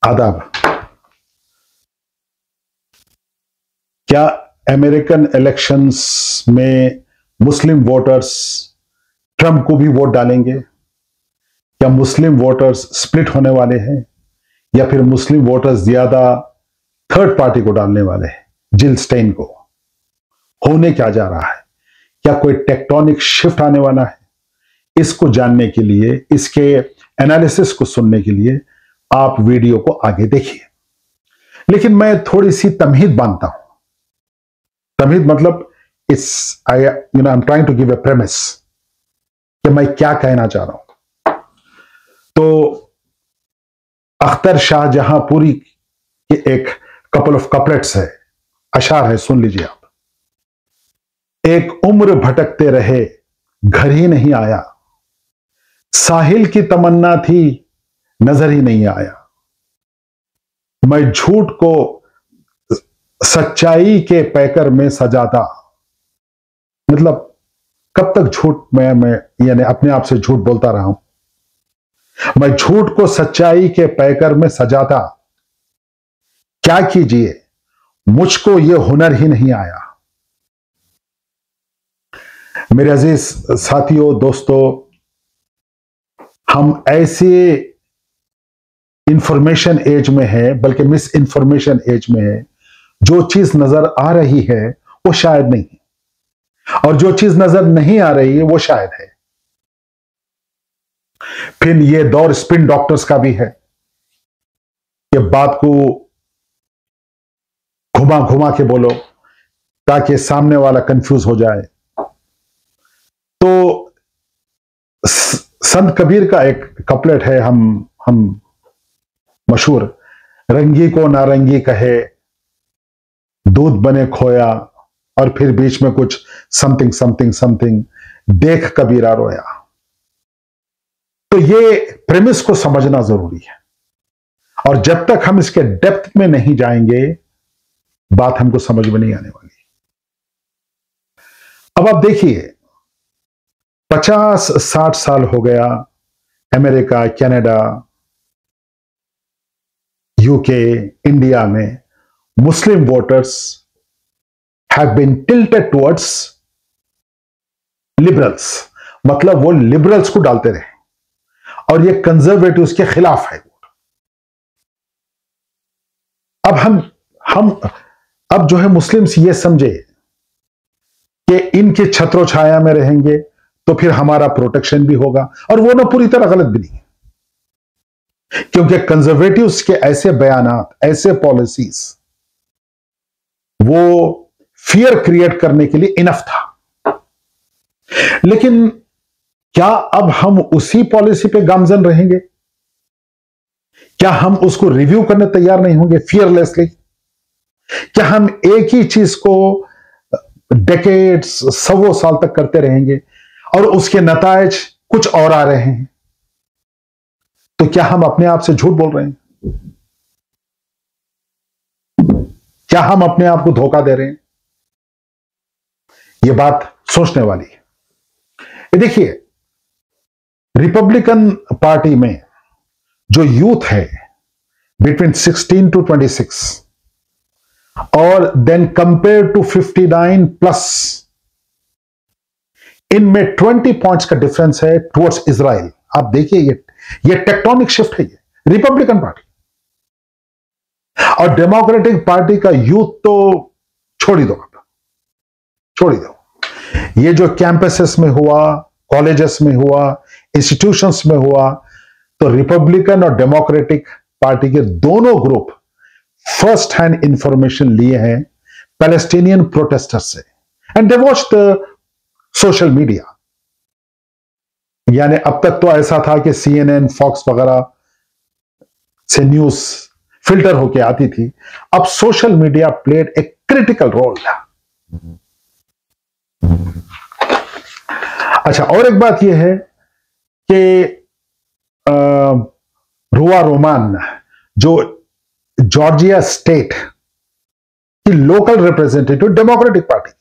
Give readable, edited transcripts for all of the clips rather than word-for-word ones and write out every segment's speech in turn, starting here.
आदाब। क्या American elections में मुस्लिम वोटर्स ट्रंप को भी वोट डालेंगे? क्या मुस्लिम वोटर्स स्प्लिट होने वाले हैं, या फिर मुस्लिम वोटर्स ज्यादा थर्ड पार्टी को डालने वाले हैं, जिल स्टेन को? होने क्या जा रहा है? क्या कोई टेक्टोनिक शिफ्ट आने वाला है? इसको जानने के लिए, इसके एनालिसिस को सुनने के लिए आप वीडियो को आगे देखिए। लेकिन मैं थोड़ी सी तमहीद बांधता हूं। तमहीद मतलब I am trying to give a premise कि मैं क्या कहना चाह रहा हूं। तो अख्तर शाह जहांपुरी के एक कपल ऑफ कपलेट्स है, अशार है, सुन लीजिए आप। एक उम्र भटकते रहे, घर ही नहीं आया, साहिल की तमन्ना थी, नजर ही नहीं आया। मैं झूठ को सच्चाई के पैकर में सजाता। मतलब कब तक झूठ मैं यानी अपने आप से झूठ बोलता रहा हूं। मैं झूठ को सच्चाई के पैकर में सजाता, क्या कीजिए मुझको यह हुनर ही नहीं आया। मेरे अजीज साथियों, दोस्तों, हम ऐसे इंफॉर्मेशन एज में है, बल्कि मिस इंफॉर्मेशन एज में है। जो चीज नजर आ रही है वो शायद नहीं है, और जो चीज नजर नहीं आ रही है वो शायद है। फिर ये दौर स्पिन डॉक्टर्स का भी है कि बात को घुमा घुमा के बोलो ताकि सामने वाला कंफ्यूज हो जाए। तो संत कबीर का एक कपलेट है, हम मशहूर, रंगी को नारंगी कहे, दूध बने खोया, और फिर बीच में कुछ समथिंग समथिंग समथिंग, देख कबीरा रोया। तो ये प्रेमिस को समझना जरूरी है, और जब तक हम इसके डेप्थ में नहीं जाएंगे बात हमको समझ में नहीं आने वाली। अब आप देखिए, 50-60 साल हो गया अमेरिका, कनाडा, यूके, इंडिया में Muslim voters have been tilted towards liberals. मतलब वो लिबरल्स को डालते रहे, और ये कंजर्वेटिव्स के खिलाफ है। अब हम अब जो है मुस्लिम्स ये समझे कि इनके छत्रो छाया में रहेंगे तो फिर हमारा प्रोटेक्शन भी होगा, और वो ना पूरी तरह गलत भी नहीं है, क्योंकि कंजर्वेटिव्स के ऐसे बयानात, ऐसे पॉलिसीज, वो फियर क्रिएट करने के लिए इनफ था। लेकिन क्या अब हम उसी पॉलिसी पे गामजन रहेंगे? क्या हम उसको रिव्यू करने तैयार नहीं होंगे फियरलेसली? क्या हम एक ही चीज को डेकेड्स, 100 साल तक करते रहेंगे और उसके नतायज कुछ और आ रहे हैं? तो क्या हम अपने आप से झूठ बोल रहे हैं? क्या हम अपने आप को धोखा दे रहे हैं? यह बात सोचने वाली है। ये देखिए, रिपब्लिकन पार्टी में जो यूथ है बिटवीन 16 to 26, और देन कंपेयर टू 59 प्लस, इनमें 20 पॉइंट्स का डिफरेंस है टुवर्ड्स इजराइल। आप देखिए, ये टेक्टोनिक शिफ्ट है, ये रिपब्लिकन पार्टी। और डेमोक्रेटिक पार्टी का यूथ तो छोड़ ही दो, छोड़ ही दो। ये जो कैंपसेस में हुआ, कॉलेजेस में हुआ, इंस्टीट्यूशंस में हुआ, तो रिपब्लिकन और डेमोक्रेटिक पार्टी के दोनों ग्रुप फर्स्ट हैंड इंफॉर्मेशन लिए हैं पैलेस्टीनियन प्रोटेस्टर्स से, and they watch the social media. यानी अब तक तो ऐसा था कि CNN, फॉक्स वगैरह से न्यूज फिल्टर होके आती थी। अब social media played a critical role. अच्छा, और एक बात यह है कि रुआ रोमान, जो जॉर्जिया स्टेट की लोकल रिप्रेजेंटेटिव डेमोक्रेटिक पार्टी,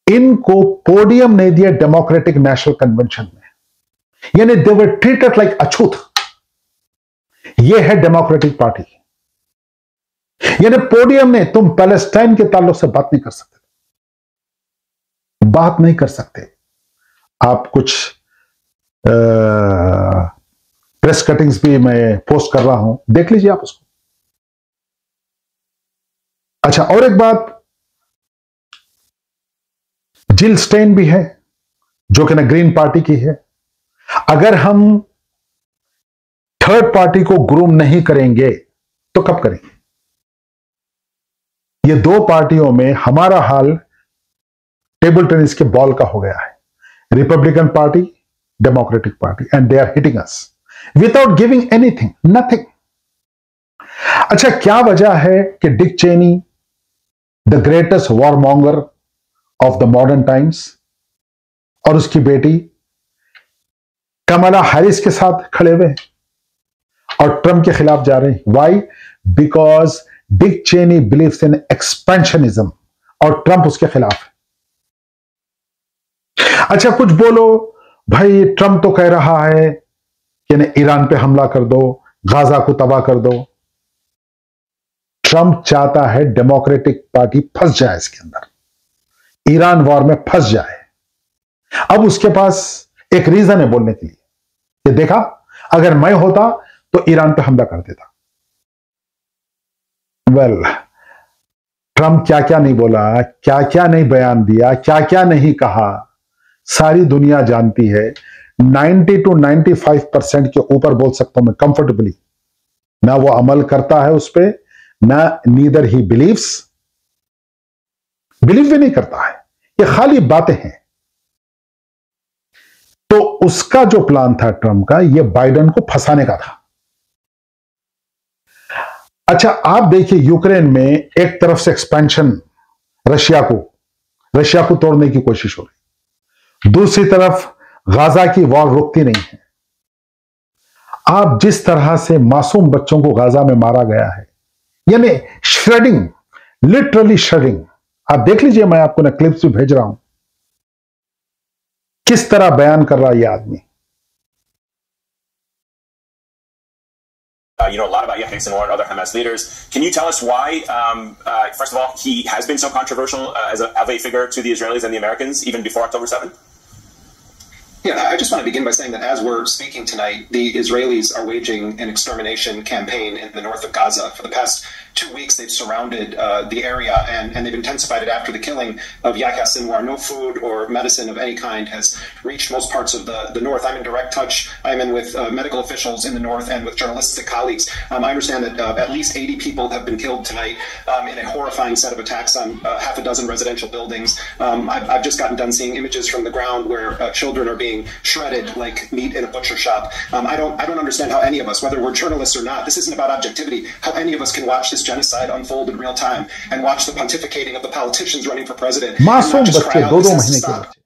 इनको पोडियम नहीं दिया डेमोक्रेटिक नेशनल कन्वेंशन में। यानी दे वर ट्रीटेड लाइक अछूत। यह है डेमोक्रेटिक पार्टी। यानी पोडियम में तुम पैलेस्टाइन के ताल्लुक से बात नहीं कर सकते, बात नहीं कर सकते। आप कुछ प्रेस कटिंग्स भी मैं पोस्ट कर रहा हूं, देख लीजिए आप उसको। अच्छा, और एक बात, जिल स्टेन भी है जो कि ना ग्रीन पार्टी की है। अगर हम थर्ड पार्टी को ग्रूम नहीं करेंगे तो कब करेंगे? ये दो पार्टियों में हमारा हाल टेबल टेनिस के बॉल का हो गया है। Republican party, Democratic party, and they are hitting us without giving anything, nothing. अच्छा, क्या वजह है कि Dick Cheney, the greatest war monger of the modern times, और उसकी बेटी कमला हैरिस के साथ खड़े हुए हैं और ट्रंप के खिलाफ जा रहे हैं? Why? Because Dick Cheney believes in expansionism और ट्रंप उसके खिलाफ है। अच्छा, कुछ बोलो भाई, ट्रंप तो कह रहा है कि ईरान पे हमला कर दो, गाजा को तबाह कर दो। ट्रंप चाहता है डेमोक्रेटिक पार्टी फंस जाए इसके अंदर, ईरान वॉर में फंस जाए। अब उसके पास एक रीजन है बोलने के लिए कि देखा, अगर मैं होता तो ईरान पे हमला कर देता। वेल, ट्रंप क्या क्या नहीं बोला, क्या क्या नहीं बयान दिया, क्या क्या नहीं कहा, सारी दुनिया जानती है। 90 to 95% के ऊपर बोल सकता हूं मैं कंफर्टेबली। ना वो अमल करता है उस पर, ना नीदर ही बिलीव भी नहीं करता है, ये खाली बातें हैं। तो उसका जो प्लान था ट्रंप का, ये बाइडेन को फंसाने का था। अच्छा, आप देखिए यूक्रेन में एक तरफ से एक्सपेंशन, रशिया को तोड़ने की कोशिश हो रही, दूसरी तरफ गाजा की वॉर रुकती नहीं है। आप जिस तरह से मासूम बच्चों को गाजा में मारा गया है, यानी श्रेडिंग, लिटरली श्रेडिंग। आप देख लीजिए, मैं आपको ना क्लिप्स भी भेज रहा हूं, किस तरह बयान कर रहा है यह आदमी। You know a lot about Yahya Sinwar and other Hamas leaders. Can you tell us why, first of all, he has been so controversial as a figure to the Israelis and the Americans even before October 7th? Yeah, I just want to begin by saying that as we're speaking tonight, the Israelis are waging an extermination campaign in the north of Gaza. For the past 2 weeks, they've surrounded the area, and they've intensified it after the killing of Yahya Sinwar. No food or medicine of any kind has reached most parts of the north. I'm in direct touch. I'm in with medical officials in the north and with journalistic colleagues. I understand that at least 80 people have been killed tonight in a horrifying set of attacks on half a dozen residential buildings. I've just gotten done seeing images from the ground where children are being shredded like meat in a butcher shop. I don't understand how any of us, whether we're journalists or not, this isn't about objectivity, how any of us can watch this genocide unfold in real time and watch the pontificating of the politicians running for president. मासूम बच्चे, 2-2 महीने के बच्चे।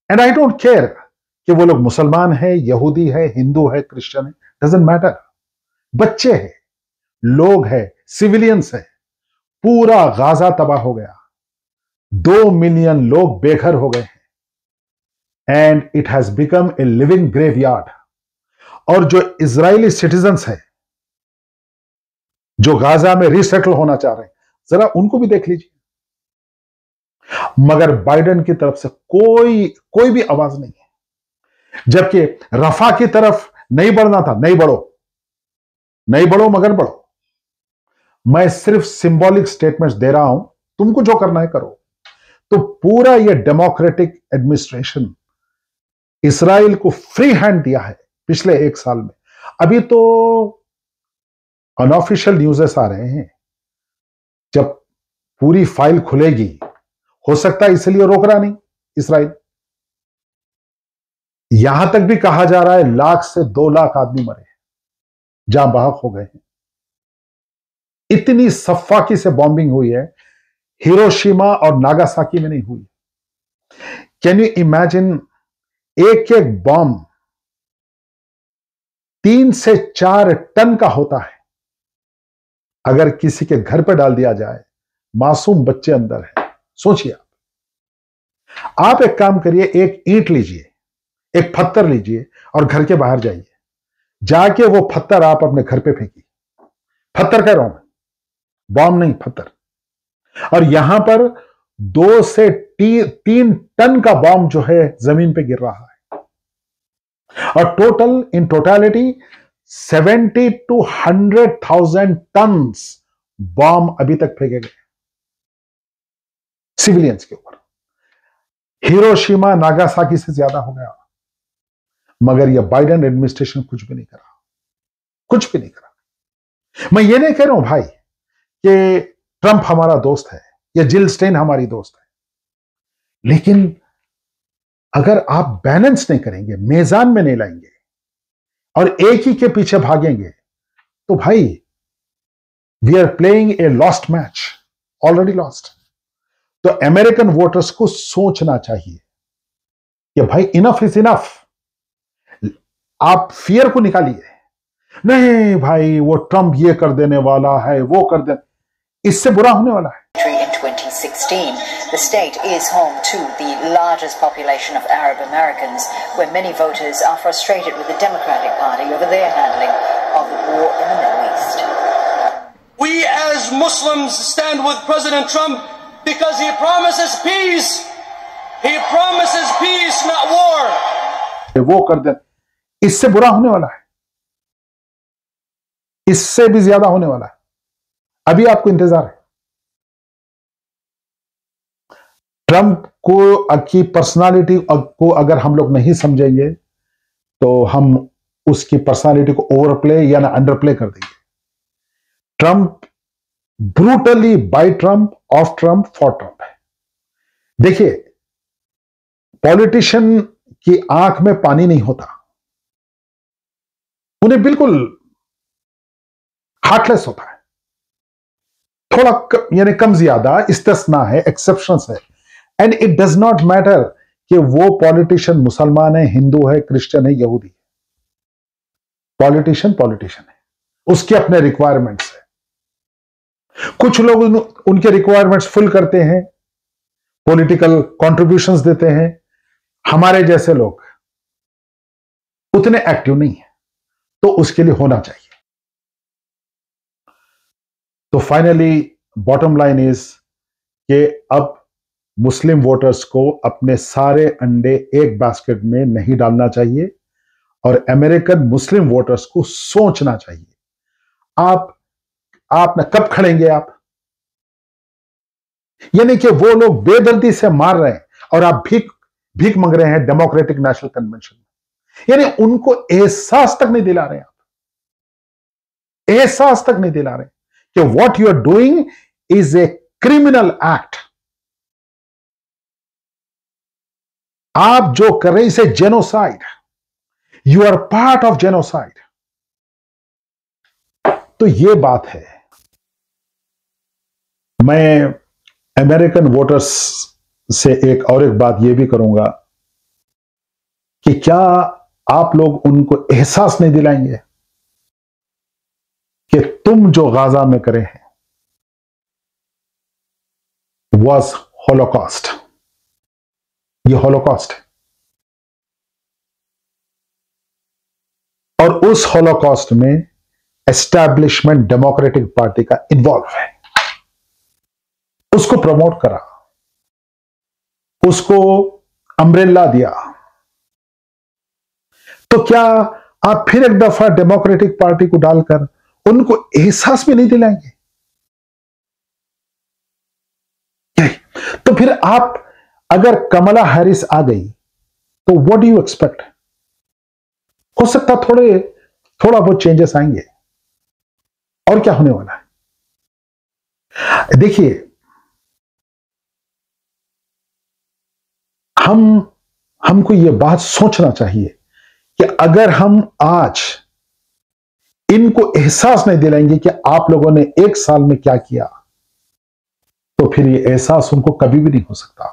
And I don't care कि वो लोग मुसलमान है, यहूदी है, हिंदू है, क्रिश्चियन है, डजंट मैटर। बच्चे हैं, लोग हैं, सिविलियंस है। पूरा गाजा तबाह हो गया, 2 मिलियन लोग बेघर हो गए हैं, and it has become a living graveyard. और जो इजरायली सिटीजन्स हैं, जो गाजा में रिसेटल होना चाह रहे हैं, जरा उनको भी देख लीजिए। मगर बाइडेन की तरफ से कोई भी आवाज नहीं है, जबकि रफा की तरफ नहीं बढ़ना था। नहीं बढ़ो मगर बढ़ो। मैं सिर्फ सिंबॉलिक स्टेटमेंट्स दे रहा हूं, तुमको जो करना है करो। तो पूरा ये डेमोक्रेटिक एडमिनिस्ट्रेशन इस्राइल को फ्री हैंड दिया है पिछले 1 साल में। अभी तो अनऑफिशियल न्यूज़ेस आ रहे हैं, जब पूरी फाइल खुलेगी, हो सकता है इसलिए रोक रहा नहीं इस्राइल। यहां तक भी कहा जा रहा है 1 लाख से 2 लाख आदमी मरे हैं, जान बहक हो गए हैं। इतनी सफाकी से बॉम्बिंग हुई है, हिरोशिमा और नागासाकी में नहीं हुई। कैन यू इमेजिन, एक बॉम्ब 3 से 4 टन का होता है। अगर किसी के घर पर डाल दिया जाए, मासूम बच्चे अंदर है, सोचिए आप एक काम करिए, एक ईंट लीजिए, एक पत्थर लीजिए और घर के बाहर जाइए, जाके वो पत्थर आप अपने घर पे फेंकी, पत्थर कह रहा हूं मैं, बॉम्ब नहीं, पत्थर। और यहां पर 2 से 3 टन का बॉम्ब जो है जमीन पे गिर रहा है, और in totality 70 to 100,000 tons bomb अभी तक फेंके गए सिविलियंस के ऊपर। हिरोशिमा नागासाकी से ज्यादा हो गया, मगर यह बाइडेन एडमिनिस्ट्रेशन कुछ भी नहीं करा, कुछ भी नहीं करा। मैं ये नहीं कह रहा हूं भाई कि ट्रंप हमारा दोस्त है या जिल स्टेन हमारी दोस्त है, लेकिन अगर आप बैलेंस नहीं करेंगे, मेजान में नहीं लाएंगे और एक ही के पीछे भागेंगे, तो भाई we are playing a lost match, already lost. तो अमेरिकन वोटर्स को सोचना चाहिए कि भाई इनफ इज इनफ। आप फियर को निकालिए, नहीं भाई वो ट्रंप ये कर देने वाला है, वो कर दे, इससे बुरा होने वाला है। In 2016, the state is home to the largest population of Arab Americans, where many voters are frustrated with the Democratic Party over their handling of the war in the Middle East. We as Muslims stand with President Trump because he promises peace. He promises peace, not war. वो कर दे, इससे बुरा होने वाला है, इससे भी ज्यादा होने वाला है। अभी आपको इंतजार है। ट्रंप को की पर्सनालिटी को अगर हम लोग नहीं समझेंगे तो हम उसकी पर्सनालिटी को ओवरप्ले या ना अंडरप्ले कर देंगे। Trump brutally by Trump, of Trump, for Trump है। देखिए, पॉलिटिशियन की आंख में पानी नहीं होता, उन्हें बिल्कुल हार्टलेस होता है। थोड़ा यानी कम ज्यादा इस्तिस्ना है, एक्सेप्शंस है, and it does not matter कि वो पॉलिटिशियन मुसलमान है, हिंदू है, क्रिश्चियन है, यहूदी है। पॉलिटिशियन है, उसके अपने रिक्वायरमेंट्स है। कुछ लोग उनके रिक्वायरमेंट्स फुल करते हैं, पॉलिटिकल कंट्रीब्यूशंस देते हैं। हमारे जैसे लोग उतने एक्टिव नहीं है, तो उसके लिए होना चाहिए। तो फाइनली बॉटम लाइन इज कि अब मुस्लिम वोटर्स को अपने सारे अंडे एक बास्केट में नहीं डालना चाहिए और अमेरिकन मुस्लिम वोटर्स को सोचना चाहिए। आप ना कब खड़ेंगे आप, यानी कि वो लोग बेदर्दी से मार रहे हैं और आप भीख मांग रहे हैं डेमोक्रेटिक नेशनल कन्वेंशन में, यानी उनको एहसास तक नहीं दिला रहे, आप एहसास तक नहीं दिला रहे कि what you are doing is a criminal act. आप जो कर रहे हैं इसे genocide, you are part of genocide. तो ये बात है। मैं अमेरिकन वोटर्स से एक बात यह भी करूंगा कि क्या आप लोग उनको एहसास नहीं दिलाएंगे कि तुम जो गाजा में करे हैं वॉज होलोकॉस्ट, ये होलोकॉस्ट है, और उस होलोकॉस्ट में एस्टैब्लिशमेंट डेमोक्रेटिक पार्टी का इन्वॉल्व है, उसको प्रमोट करा, उसको अम्ब्रेला दिया। तो क्या आप फिर एक दफा डेमोक्रेटिक पार्टी को डालकर उनको एहसास भी नहीं दिलाएंगे? तो फिर आप अगर कमला हैरिस आ गई तो व्हाट डू यू एक्सपेक्ट? हो सकता थोड़ा बहुत चेंजेस आएंगे, और क्या होने वाला है। देखिए, हमको यह बात सोचना चाहिए कि अगर हम आज इनको एहसास नहीं दिलाएंगे कि आप लोगों ने 1 साल में क्या किया, तो फिर ये एहसास उनको कभी भी नहीं हो सकता।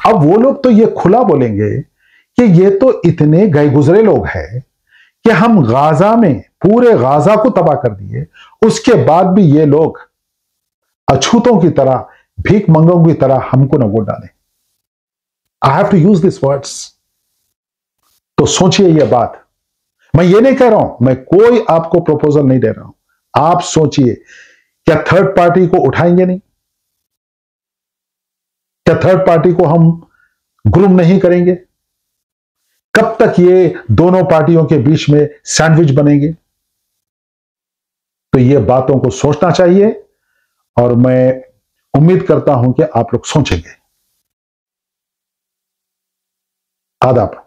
अब वो लोग तो ये खुला बोलेंगे कि ये तो इतने गए गुजरे लोग हैं कि हम गाजा में पूरे गाजा को तबाह कर दिए, उसके बाद भी ये लोग अछूतों की तरह, भीख मंगों की तरह हमको न वोट डालें। I have to use this words. तो सोचिए ये बात। मैं ये नहीं कह रहा हूं, मैं कोई आपको प्रपोजल नहीं दे रहा हूं। आप सोचिए, क्या थर्ड पार्टी को उठाएंगे नहीं? क्या थर्ड पार्टी को हम ग्रूम नहीं करेंगे? कब तक ये दोनों पार्टियों के बीच में सैंडविच बनेंगे? तो ये बातों को सोचना चाहिए और मैं उम्मीद करता हूं कि आप लोग सोचेंगे। आदाब।